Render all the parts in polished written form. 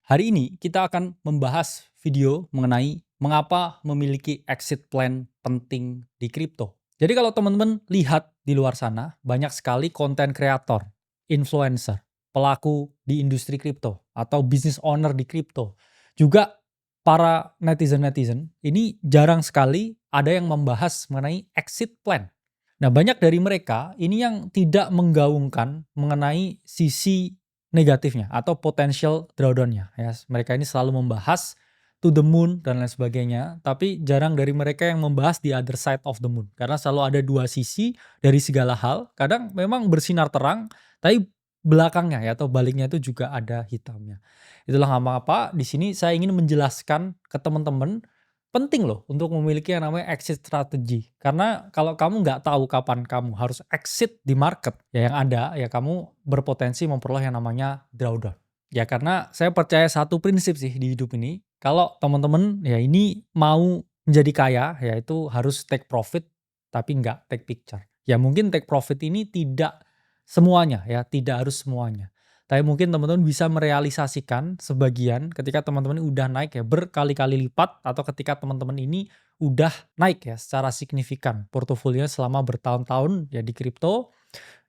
Hari ini kita akan membahas video mengenai mengapa memiliki exit plan penting di kripto. Jadi kalau teman-teman lihat di luar sana, banyak sekali konten kreator, influencer, pelaku di industri kripto atau business owner di kripto. Juga para netizen-netizen ini jarang sekali ada yang membahas mengenai exit plan. Nah, banyak dari mereka ini yang tidak menggaungkan mengenai sisi negatifnya atau potential drawdown-nya ya. Mereka ini selalu membahas to the moon dan lain sebagainya, tapi jarang dari mereka yang membahas the other side of the moon. Karena selalu ada dua sisi dari segala hal. Kadang memang bersinar terang, tapi belakangnya ya atau baliknya itu juga ada hitamnya. Itulah mengapa di sini saya ingin menjelaskan ke teman-teman penting loh untuk memiliki yang namanya exit strategy. Karena kalau kamu nggak tahu kapan kamu harus exit di market, ya yang ada ya kamu berpotensi memperoleh yang namanya drawdown. Ya karena saya percaya satu prinsip sih di hidup ini, kalau teman-teman ya ini mau menjadi kaya, ya itu harus take profit tapi nggak take picture. Ya mungkin take profit ini tidak semuanya ya, tidak harus semuanya. Tapi mungkin teman-teman bisa merealisasikan sebagian ketika teman-teman udah naik ya berkali-kali lipat atau ketika teman-teman ini udah naik ya secara signifikan portofolionya selama bertahun-tahun ya di kripto.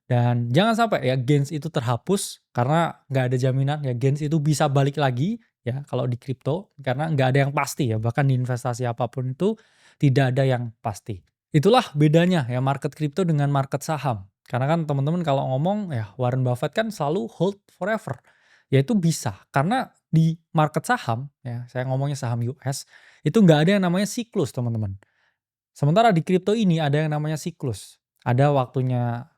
Dan jangan sampai ya gains itu terhapus karena nggak ada jaminan ya gains itu bisa balik lagi ya kalau di kripto karena nggak ada yang pasti ya, bahkan di investasi apapun itu tidak ada yang pasti. Itulah bedanya ya market kripto dengan market saham. Karena kan teman-teman kalau ngomong ya Warren Buffett kan selalu hold forever. Ya itu bisa karena di market saham ya saya ngomongnya saham US itu nggak ada yang namanya siklus teman-teman. Sementara di kripto ini ada yang namanya siklus. Ada waktunya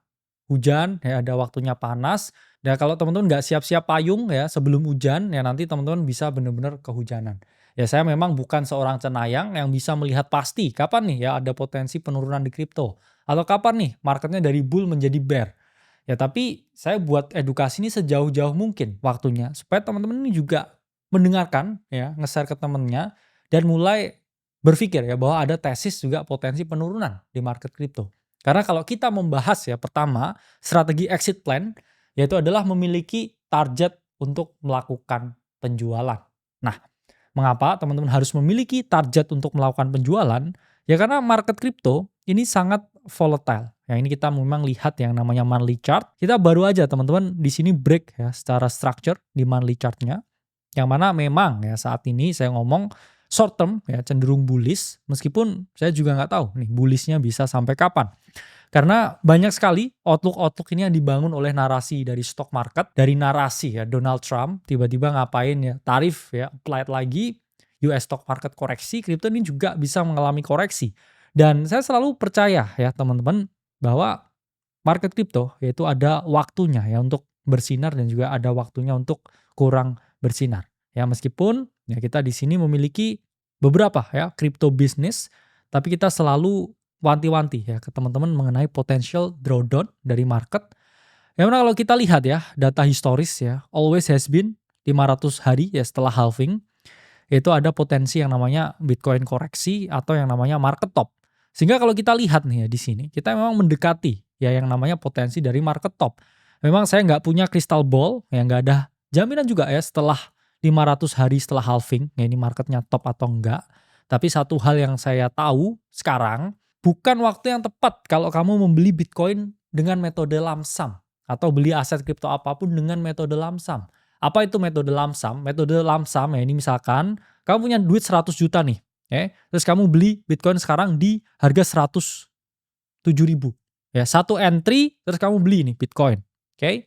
hujan, ya ada waktunya panas. Dan kalau teman-teman nggak siap-siap payung ya sebelum hujan, ya nanti teman-teman bisa benar-benar kehujanan. Ya saya memang bukan seorang cenayang yang bisa melihat pasti kapan nih ya ada potensi penurunan di kripto. Atau kapan nih marketnya dari bull menjadi bear. Ya tapi saya buat edukasi ini sejauh-jauh mungkin waktunya. Supaya teman-teman ini juga mendengarkan ya, nge-share ke temennya. Dan mulai berpikir ya bahwa ada tesis juga potensi penurunan di market kripto. Karena kalau kita membahas ya pertama strategi exit plan yaitu adalah memiliki target untuk melakukan penjualan. Nah, mengapa teman-teman harus memiliki target untuk melakukan penjualan? Ya karena market kripto ini sangat volatile. Yang ini kita memang lihat yang namanya monthly chart. Kita baru aja teman-teman di sini break ya secara structure di monthly chartnya. Yang mana memang ya saat ini saya ngomong short term ya cenderung bullish, meskipun saya juga nggak tahu nih bullishnya bisa sampai kapan. Karena banyak sekali outlook-outlook ini yang dibangun oleh narasi dari stock market, dari narasi ya Donald Trump tiba-tiba ngapain ya tarif ya applied lagi, US stock market koreksi, kripto ini juga bisa mengalami koreksi. Dan saya selalu percaya ya teman-teman bahwa market kripto yaitu ada waktunya ya untuk bersinar dan juga ada waktunya untuk kurang bersinar. Ya meskipun ya kita di sini memiliki beberapa ya crypto business, tapi kita selalu wanti-wanti ya ke teman-teman mengenai potential drawdown dari market. Yang mana kalau kita lihat ya data historis ya always has been 500 hari ya setelah halving itu ada potensi yang namanya Bitcoin koreksi atau yang namanya market top. Sehingga kalau kita lihat nih ya di sini, kita memang mendekati ya yang namanya potensi dari market top. Memang saya nggak punya crystal ball, ya nggak ada jaminan juga ya setelah 500 hari setelah halving, ya ini marketnya top atau enggak. Tapi satu hal yang saya tahu sekarang, bukan waktu yang tepat kalau kamu membeli Bitcoin dengan metode lump sum atau beli aset kripto apapun dengan metode lump sum. Apa itu metode lump sum? Metode lump sum ya ini misalkan kamu punya duit 100 juta nih, terus kamu beli Bitcoin sekarang di harga 107.000. Ya, satu entry terus kamu beli nih Bitcoin. Oke.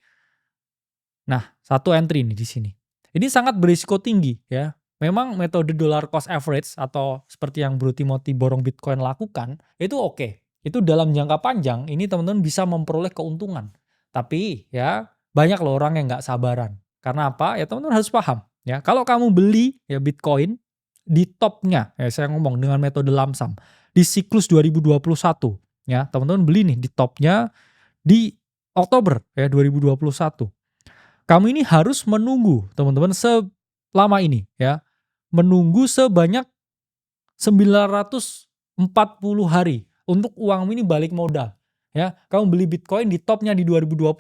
Nah, satu entry nih di sini. Ini sangat berisiko tinggi ya. Memang metode dollar cost average atau seperti yang Bro Timothy borong Bitcoin lakukan, itu oke. Itu dalam jangka panjang ini teman-teman bisa memperoleh keuntungan. Tapi ya banyak loh orang yang nggak sabaran. Karena apa? Ya teman-teman harus paham. Ya, kalau kamu beli ya Bitcoin di topnya, ya saya ngomong dengan metode lump sum, di siklus 2021, ya teman-teman beli nih di topnya di Oktober ya 2021. Kamu ini harus menunggu teman-teman selama ini ya, menunggu sebanyak 940 hari untuk uangmu ini balik modal. Ya, kamu beli Bitcoin di topnya di 2021,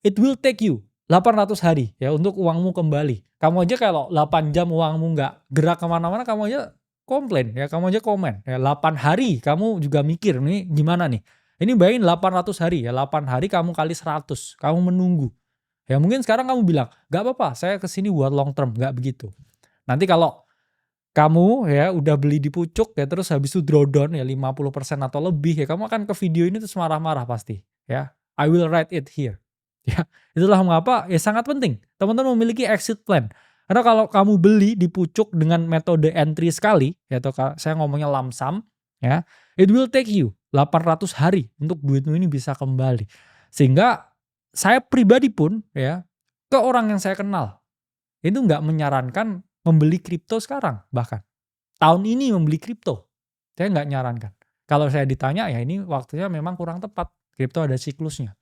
it will take you 800 hari ya untuk uangmu kembali. Kamu aja kalau 8 jam uangmu nggak gerak kemana-mana, kamu aja komplain ya, kamu aja komen ya. 8 hari kamu juga mikir nih gimana nih. Ini bayangin 800 hari ya, 8 hari kamu kali 100, kamu menunggu. Ya mungkin sekarang kamu bilang, "Gak apa-apa, saya kesini buat long term." Nggak begitu. Nanti kalau kamu ya udah beli di pucuk ya, terus habis itu drawdown ya 50% atau lebih ya, kamu akan ke video ini terus marah-marah pasti ya. I will write it here. Ya, itulah mengapa ya sangat penting teman-teman memiliki exit plan. Karena kalau kamu beli di pucuk dengan metode entry sekali, ya atau saya ngomongnya lump sum ya, it will take you 800 hari untuk duitmu ini bisa kembali. Sehingga saya pribadi pun ya, ke orang yang saya kenal, itu nggak menyarankan membeli kripto sekarang bahkan. Tahun ini membeli kripto, saya nggak nyarankan. Kalau saya ditanya ya ini waktunya memang kurang tepat, kripto ada siklusnya.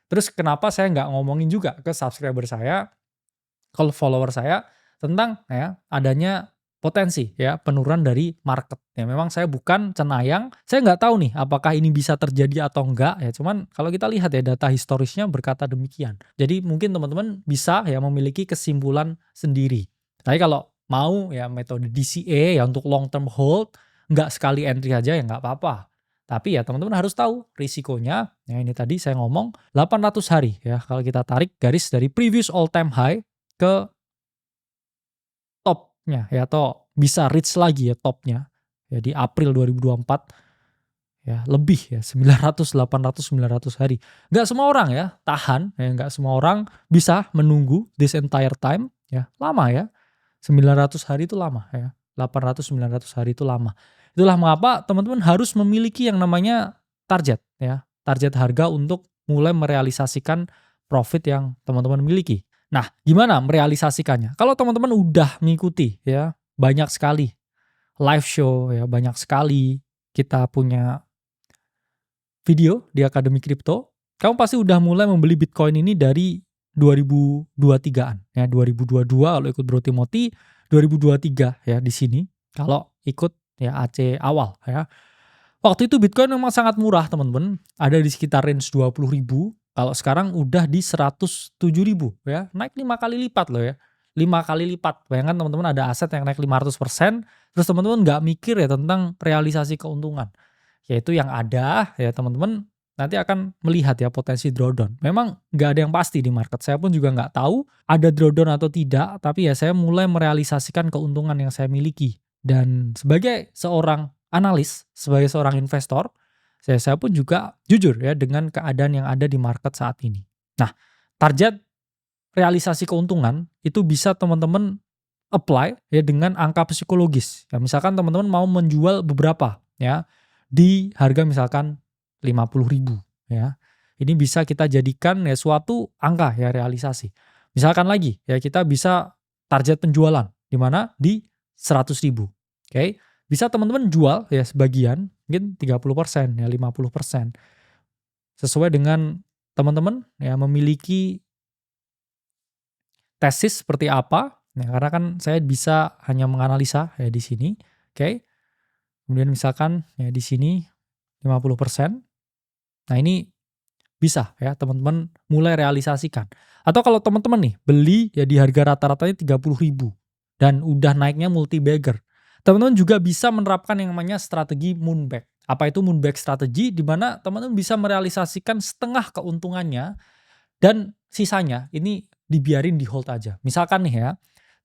Terus kenapa saya nggak ngomongin juga ke subscriber saya, kalau follower saya tentang ya adanya potensi ya penurunan dari market. Ya memang saya bukan cenayang, saya nggak tahu nih apakah ini bisa terjadi atau enggak ya. Cuman kalau kita lihat ya data historisnya berkata demikian. Jadi mungkin teman-teman bisa ya memiliki kesimpulan sendiri. Tapi kalau mau ya metode DCA ya untuk long term hold, nggak sekali entry aja ya nggak apa-apa. Tapi ya teman-teman harus tahu risikonya, ya ini tadi saya ngomong 800 hari ya, kalau kita tarik garis dari previous all time high ke topnya ya, atau bisa reach lagi ya topnya, ya di April 2024 ya lebih ya 900, 800, 900 hari. Nggak semua orang ya tahan, ya nggak semua orang bisa menunggu this entire time ya, lama ya. 900 hari itu lama ya, 800, 900 hari itu lama. Itulah mengapa teman-teman harus memiliki yang namanya target ya, target harga untuk mulai merealisasikan profit yang teman-teman miliki. Nah, gimana merealisasikannya? Kalau teman-teman udah mengikuti ya, banyak sekali live show ya, banyak sekali kita punya video di Akademi Kripto, kamu pasti udah mulai membeli Bitcoin ini dari 2023-an ya, 2022 kalau ikut Bro Timothy, 2023 ya di sini kalau ikut ya AC awal ya. Waktu itu Bitcoin memang sangat murah teman-teman, ada di sekitar range 20.000, kalau sekarang udah di 107.000 ya, naik 5 kali lipat loh ya. 5 kali lipat. Bayangkan teman-teman ada aset yang naik 500%, terus teman-teman nggak mikir ya tentang realisasi keuntungan. Yaitu yang ada ya teman-teman nanti akan melihat ya potensi drawdown. Memang nggak ada yang pasti di market. Saya pun juga nggak tahu ada drawdown atau tidak, tapi ya saya mulai merealisasikan keuntungan yang saya miliki. Dan sebagai seorang analis, sebagai seorang investor, saya pun juga jujur ya dengan keadaan yang ada di market saat ini. Nah, target realisasi keuntungan itu bisa teman-teman apply ya dengan angka psikologis. Ya misalkan teman-teman mau menjual beberapa ya di harga misalkan 50.000 ya. Ini bisa kita jadikan ya suatu angka ya realisasi. Misalkan lagi ya kita bisa target penjualan di mana di 100.000. Oke. Bisa teman-teman jual ya sebagian, mungkin 30% ya 50%. Sesuai dengan teman-teman ya memiliki tesis seperti apa. Nah, karena kan saya bisa hanya menganalisa ya di sini. Oke. Kemudian misalkan ya di sini 50%. Nah, ini bisa ya teman-teman mulai realisasikan. Atau kalau teman-teman nih beli ya di harga rata-ratanya 30.000 dan udah naiknya multi bagger. Teman-teman juga bisa menerapkan yang namanya strategi moonback. Apa itu moonback strategi? Di mana teman-teman bisa merealisasikan setengah keuntungannya dan sisanya ini dibiarin di hold aja. Misalkan nih ya,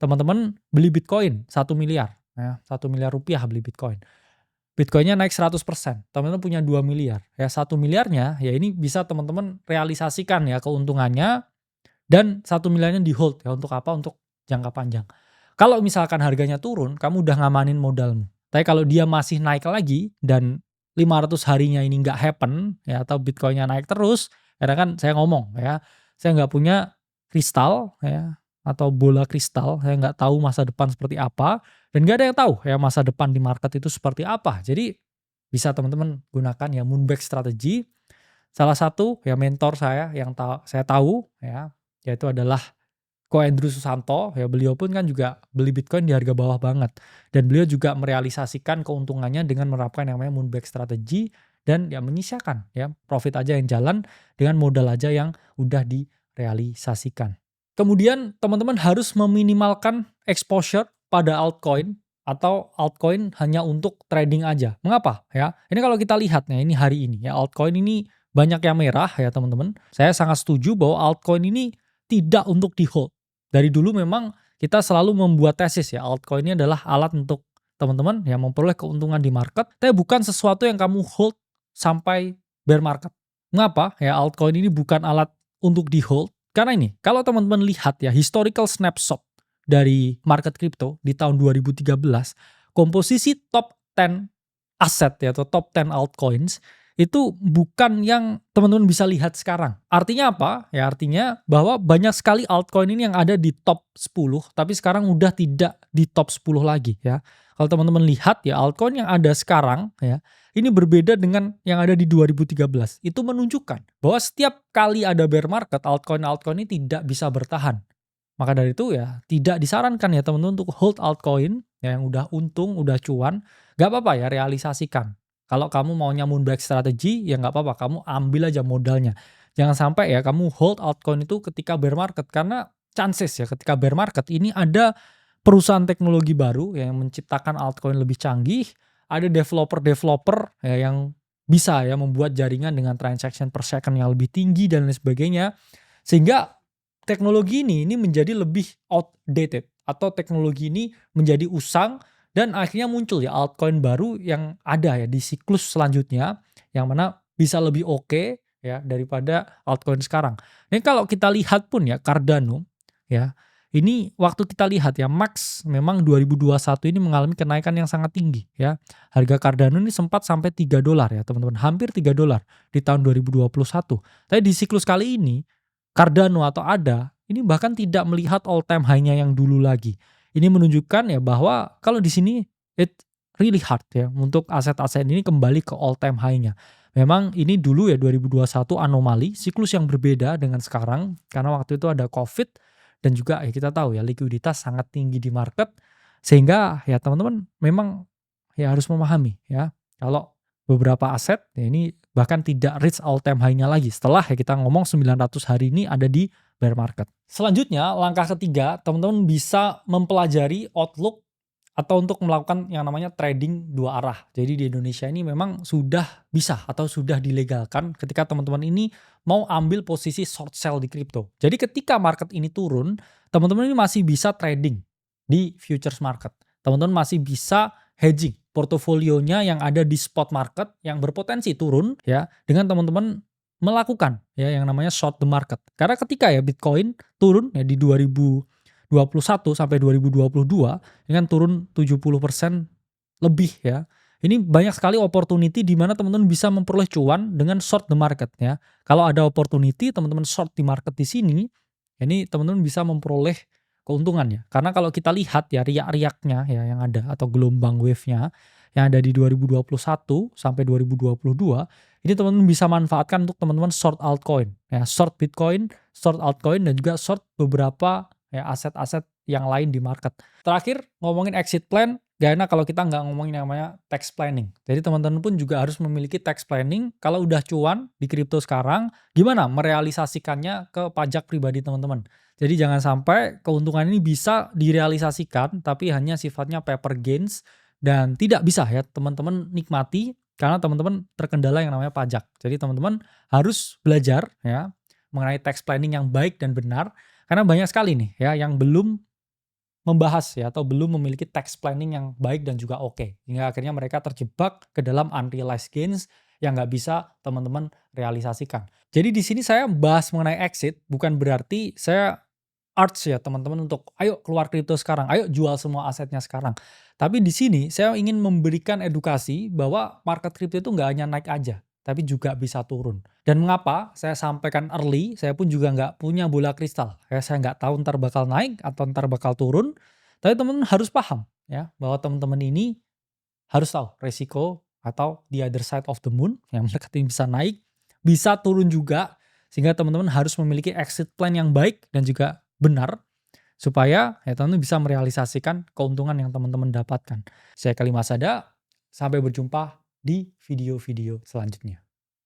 teman-teman beli Bitcoin 1 miliar ya, 1 miliar rupiah beli Bitcoin. Bitcoinnya naik 100%, teman-teman punya 2 miliar. Ya 1 miliarnya ya ini bisa teman-teman realisasikan ya keuntungannya dan 1 miliarnya di hold ya untuk apa? Untuk jangka panjang. Kalau misalkan harganya turun, kamu udah ngamanin modalmu. Tapi kalau dia masih naik lagi dan 500 harinya ini nggak happen ya atau Bitcoinnya naik terus, karena kan saya ngomong ya, saya nggak punya kristal ya atau bola kristal, saya nggak tahu masa depan seperti apa. Dan gak ada yang tahu ya masa depan di market itu seperti apa. Jadi bisa teman-teman gunakan ya moonback strategy. Salah satu ya mentor saya yang saya tahu ya yaitu adalah Ko Andrew Susanto ya, beliau pun kan juga beli Bitcoin di harga bawah banget. Dan beliau juga merealisasikan keuntungannya dengan menerapkan yang namanya moonback strategy dan ya menyisakan ya profit aja yang jalan dengan modal aja yang udah di realisasikan. Kemudian teman-teman harus meminimalkan exposure pada altcoin atau altcoin hanya untuk trading aja. Mengapa? Ya, ini kalau kita lihat nih, ini hari ini ya altcoin ini banyak yang merah ya teman-teman. Saya sangat setuju bahwa altcoin ini tidak untuk di hold. Dari dulu memang kita selalu membuat tesis ya altcoin ini adalah alat untuk teman-teman yang memperoleh keuntungan di market, tapi bukan sesuatu yang kamu hold sampai bear market. Mengapa? Ya altcoin ini bukan alat untuk di hold. Karena ini, kalau teman-teman lihat ya historical snapshot dari market crypto di tahun 2013, komposisi top 10 aset ya atau top 10 altcoins itu bukan yang teman-teman bisa lihat sekarang. Artinya apa? Ya artinya bahwa banyak sekali altcoin ini yang ada di top 10 tapi sekarang udah tidak di top 10 lagi ya. Kalau teman-teman lihat ya altcoin yang ada sekarang ya, ini berbeda dengan yang ada di 2013. Itu menunjukkan bahwa setiap kali ada bear market, altcoin-altcoin ini tidak bisa bertahan. Maka dari itu ya tidak disarankan ya teman-teman untuk hold altcoin ya, yang udah untung, udah cuan, gak apa-apa ya realisasikan. Kalau kamu maunya moonback strategy ya nggak apa-apa, kamu ambil aja modalnya. Jangan sampai ya kamu hold altcoin itu ketika bear market, karena chances ya ketika bear market ini ada perusahaan teknologi baru ya yang menciptakan altcoin lebih canggih, ada developer-developer ya yang bisa ya membuat jaringan dengan transaction per second yang lebih tinggi dan lain sebagainya. Sehingga teknologi ini menjadi lebih outdated atau teknologi ini menjadi usang dan akhirnya muncul ya altcoin baru yang ada ya di siklus selanjutnya yang mana bisa lebih oke ya daripada altcoin sekarang. Ini kalau kita lihat pun ya Cardano ya, ini waktu kita lihat ya Max memang 2021 ini mengalami kenaikan yang sangat tinggi ya. Harga Cardano ini sempat sampai $3 ya teman-teman, hampir $3 di tahun 2021. Tapi di siklus kali ini Cardano atau ADA ini bahkan tidak melihat all time high-nya yang dulu lagi. Ini menunjukkan ya bahwa kalau di sini it really hard ya untuk aset-aset ini kembali ke all time high-nya. Memang ini dulu ya 2021 anomali, siklus yang berbeda dengan sekarang karena waktu itu ada Covid dan juga ya kita tahu ya likuiditas sangat tinggi di market, sehingga ya teman-teman memang ya harus memahami ya kalau beberapa aset ya ini bahkan tidak reach all time high-nya lagi setelah ya kita ngomong 900 hari ini ada di bear market. Selanjutnya, langkah ketiga, teman-teman bisa mempelajari outlook atau untuk melakukan yang namanya trading dua arah. Jadi di Indonesia ini memang sudah bisa atau sudah dilegalkan ketika teman-teman ini mau ambil posisi short sell di kripto. Jadi ketika market ini turun, teman-teman ini masih bisa trading di futures market. Teman-teman masih bisa hedging portofolionya yang ada di spot market yang berpotensi turun ya dengan teman-teman melakukan ya yang namanya short the market. Karena ketika ya Bitcoin turun ya di 2021 sampai 2022 dengan turun 70% lebih ya. Ini banyak sekali opportunity di mana teman-teman bisa memperoleh cuan dengan short the market ya. Kalau ada opportunity teman-teman short di market di sini, ini teman-teman bisa memperoleh keuntungannya. Karena kalau kita lihat ya riak-riaknya ya yang ada atau gelombang wave-nya yang ada di 2021 sampai 2022, ini teman-teman bisa manfaatkan untuk teman-teman short altcoin ya, short Bitcoin, short altcoin dan juga short beberapa ya aset-aset yang lain di market. Terakhir ngomongin exit plan, gak enak kalau kita nggak ngomongin yang namanya tax planning. Jadi teman-teman pun juga harus memiliki tax planning. Kalau udah cuan di kripto sekarang, gimana merealisasikannya ke pajak pribadi teman-teman. Jadi jangan sampai keuntungan ini bisa direalisasikan tapi hanya sifatnya paper gains dan tidak bisa ya teman-teman nikmati karena teman-teman terkendala yang namanya pajak. Jadi teman-teman harus belajar ya mengenai tax planning yang baik dan benar karena banyak sekali nih ya yang belum membahas ya atau belum memiliki tax planning yang baik dan juga oke. Hingga akhirnya mereka terjebak ke dalam unrealized gains yang nggak bisa teman-teman realisasikan. Jadi di sini saya bahas mengenai exit bukan berarti saya arts ya teman-teman untuk ayo keluar kripto sekarang, ayo jual semua asetnya sekarang. Tapi di sini saya ingin memberikan edukasi bahwa market kripto itu nggak hanya naik aja, tapi juga bisa turun. Dan mengapa saya sampaikan early, saya pun juga nggak punya bola kristal. Ya, saya nggak tahu ntar bakal naik atau ntar bakal turun. Tapi teman-teman harus paham ya bahwa teman-teman ini harus tahu resiko atau the other side of the moon yang market ini bisa naik, bisa turun juga. Sehingga teman-teman harus memiliki exit plan yang baik dan juga benar supaya ya teman-teman bisa merealisasikan keuntungan yang teman-teman dapatkan. Saya Kali Masada, sampai berjumpa di video-video selanjutnya.